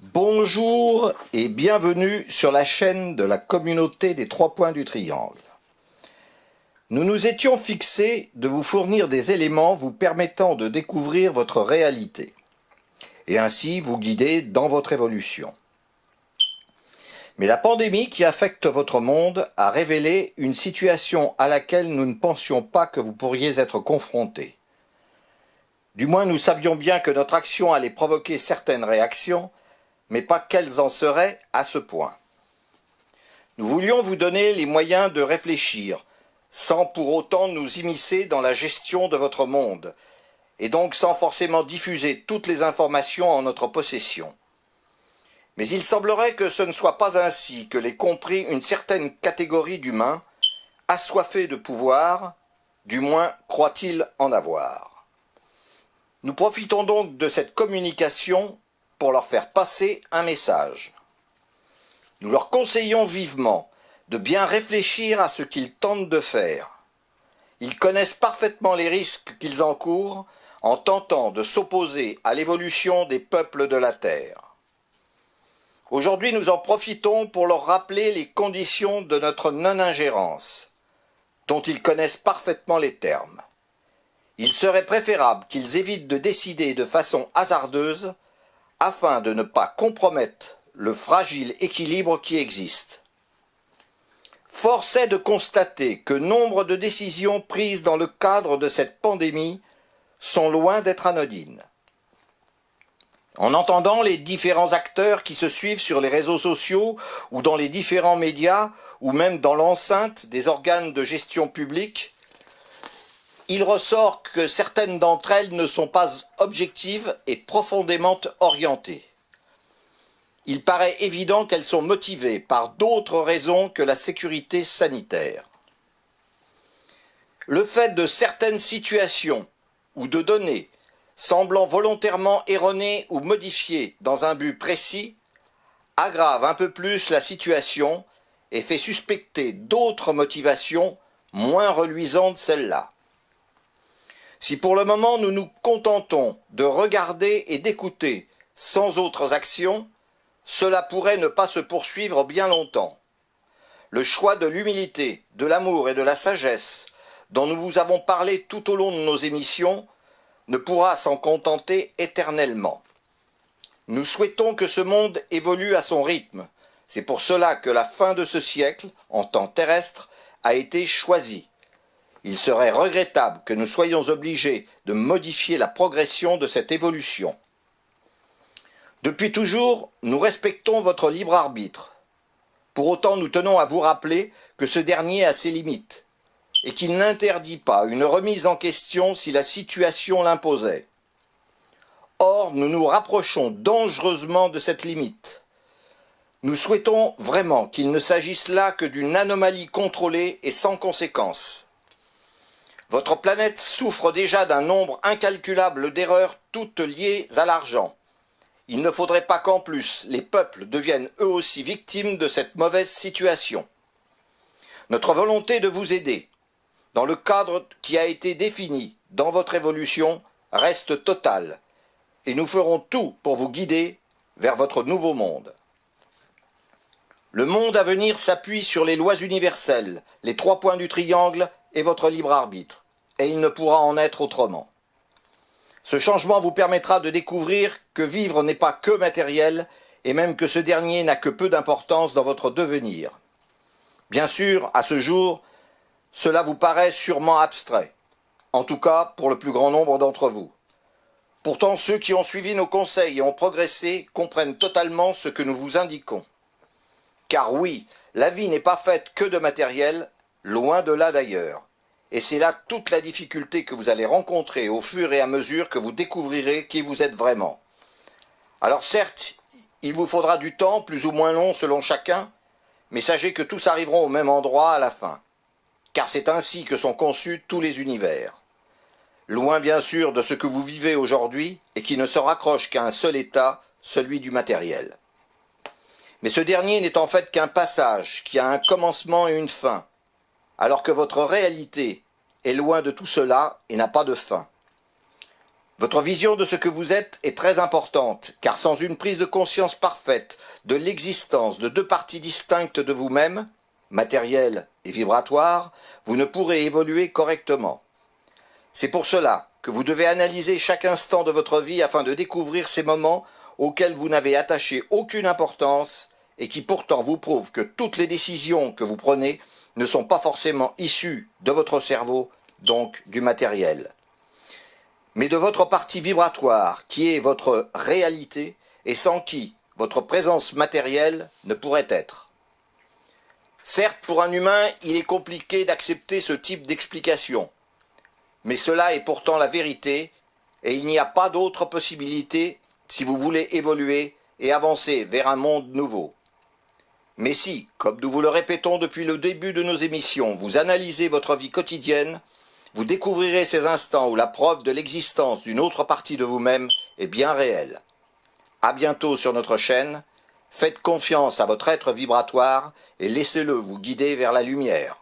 Bonjour et bienvenue sur la chaîne de la communauté des 3 points du triangle. Nous nous étions fixés de vous fournir des éléments vous permettant de découvrir votre réalité et ainsi vous guider dans votre évolution. Mais la pandémie qui affecte votre monde a révélé une situation à laquelle nous ne pensions pas que vous pourriez être confrontés. Du moins, nous savions bien que notre action allait provoquer certaines réactions, mais pas quelles en seraient à ce point. Nous voulions vous donner les moyens de réfléchir, sans pour autant nous immiscer dans la gestion de votre monde, et donc sans forcément diffuser toutes les informations en notre possession. Mais il semblerait que ce ne soit pas ainsi que l'ait compris une certaine catégorie d'humains, assoiffés de pouvoir, du moins croient-ils en avoir. Nous profitons donc de cette communication pour leur faire passer un message. Nous leur conseillons vivement de bien réfléchir à ce qu'ils tentent de faire. Ils connaissent parfaitement les risques qu'ils encourent en tentant de s'opposer à l'évolution des peuples de la Terre. Aujourd'hui, nous en profitons pour leur rappeler les conditions de notre non-ingérence, dont ils connaissent parfaitement les termes. Il serait préférable qu'ils évitent de décider de façon hasardeuse afin de ne pas compromettre le fragile équilibre qui existe. Force est de constater que nombre de décisions prises dans le cadre de cette pandémie sont loin d'être anodines. En entendant les différents acteurs qui se suivent sur les réseaux sociaux ou dans les différents médias ou même dans l'enceinte des organes de gestion publique, il ressort que certaines d'entre elles ne sont pas objectives et profondément orientées. Il paraît évident qu'elles sont motivées par d'autres raisons que la sécurité sanitaire. Le fait de certaines situations ou de données semblant volontairement erronées ou modifiées dans un but précis aggrave un peu plus la situation et fait suspecter d'autres motivations moins reluisantes celles-là. Si pour le moment nous nous contentons de regarder et d'écouter sans autres actions, cela pourrait ne pas se poursuivre bien longtemps. Le choix de l'humilité, de l'amour et de la sagesse, dont nous vous avons parlé tout au long de nos émissions, ne pourra s'en contenter éternellement. Nous souhaitons que ce monde évolue à son rythme. C'est pour cela que la fin de ce siècle, en temps terrestre, a été choisie. Il serait regrettable que nous soyons obligés de modifier la progression de cette évolution. Depuis toujours, nous respectons votre libre arbitre. Pour autant, nous tenons à vous rappeler que ce dernier a ses limites et qu'il n'interdit pas une remise en question si la situation l'imposait. Or, nous nous rapprochons dangereusement de cette limite. Nous souhaitons vraiment qu'il ne s'agisse là que d'une anomalie contrôlée et sans conséquence. Votre planète souffre déjà d'un nombre incalculable d'erreurs toutes liées à l'argent. Il ne faudrait pas qu'en plus les peuples deviennent eux aussi victimes de cette mauvaise situation. Notre volonté de vous aider, dans le cadre qui a été défini dans votre évolution, reste totale, et nous ferons tout pour vous guider vers votre nouveau monde. Le monde à venir s'appuie sur les lois universelles, les 3 points du triangle et votre libre arbitre, et il ne pourra en être autrement. Ce changement vous permettra de découvrir que vivre n'est pas que matériel, et même que ce dernier n'a que peu d'importance dans votre devenir. Bien sûr, à ce jour, cela vous paraît sûrement abstrait, en tout cas pour le plus grand nombre d'entre vous. Pourtant, ceux qui ont suivi nos conseils et ont progressé comprennent totalement ce que nous vous indiquons. Car oui, la vie n'est pas faite que de matériel, loin de là d'ailleurs. Et c'est là toute la difficulté que vous allez rencontrer au fur et à mesure que vous découvrirez qui vous êtes vraiment. Alors certes, il vous faudra du temps, plus ou moins long selon chacun, mais sachez que tous arriveront au même endroit à la fin. Car c'est ainsi que sont conçus tous les univers. Loin bien sûr de ce que vous vivez aujourd'hui et qui ne se raccroche qu'à un seul état, celui du matériel. Mais ce dernier n'est en fait qu'un passage qui a un commencement et une fin, alors que votre réalité est loin de tout cela et n'a pas de fin. Votre vision de ce que vous êtes est très importante, car sans une prise de conscience parfaite de l'existence de deux parties distinctes de vous-même, matérielle et vibratoire, vous ne pourrez évoluer correctement. C'est pour cela que vous devez analyser chaque instant de votre vie afin de découvrir ces moments auxquels vous n'avez attaché aucune importance et qui pourtant vous prouvent que toutes les décisions que vous prenez ne sont pas forcément issues de votre cerveau, donc du matériel, mais de votre partie vibratoire qui est votre réalité et sans qui votre présence matérielle ne pourrait être. Certes, pour un humain, il est compliqué d'accepter ce type d'explication, mais cela est pourtant la vérité et il n'y a pas d'autre possibilité si vous voulez évoluer et avancer vers un monde nouveau. Mais si, comme nous vous le répétons depuis le début de nos émissions, vous analysez votre vie quotidienne, vous découvrirez ces instants où la preuve de l'existence d'une autre partie de vous-même est bien réelle. À bientôt sur notre chaîne, faites confiance à votre être vibratoire et laissez-le vous guider vers la lumière.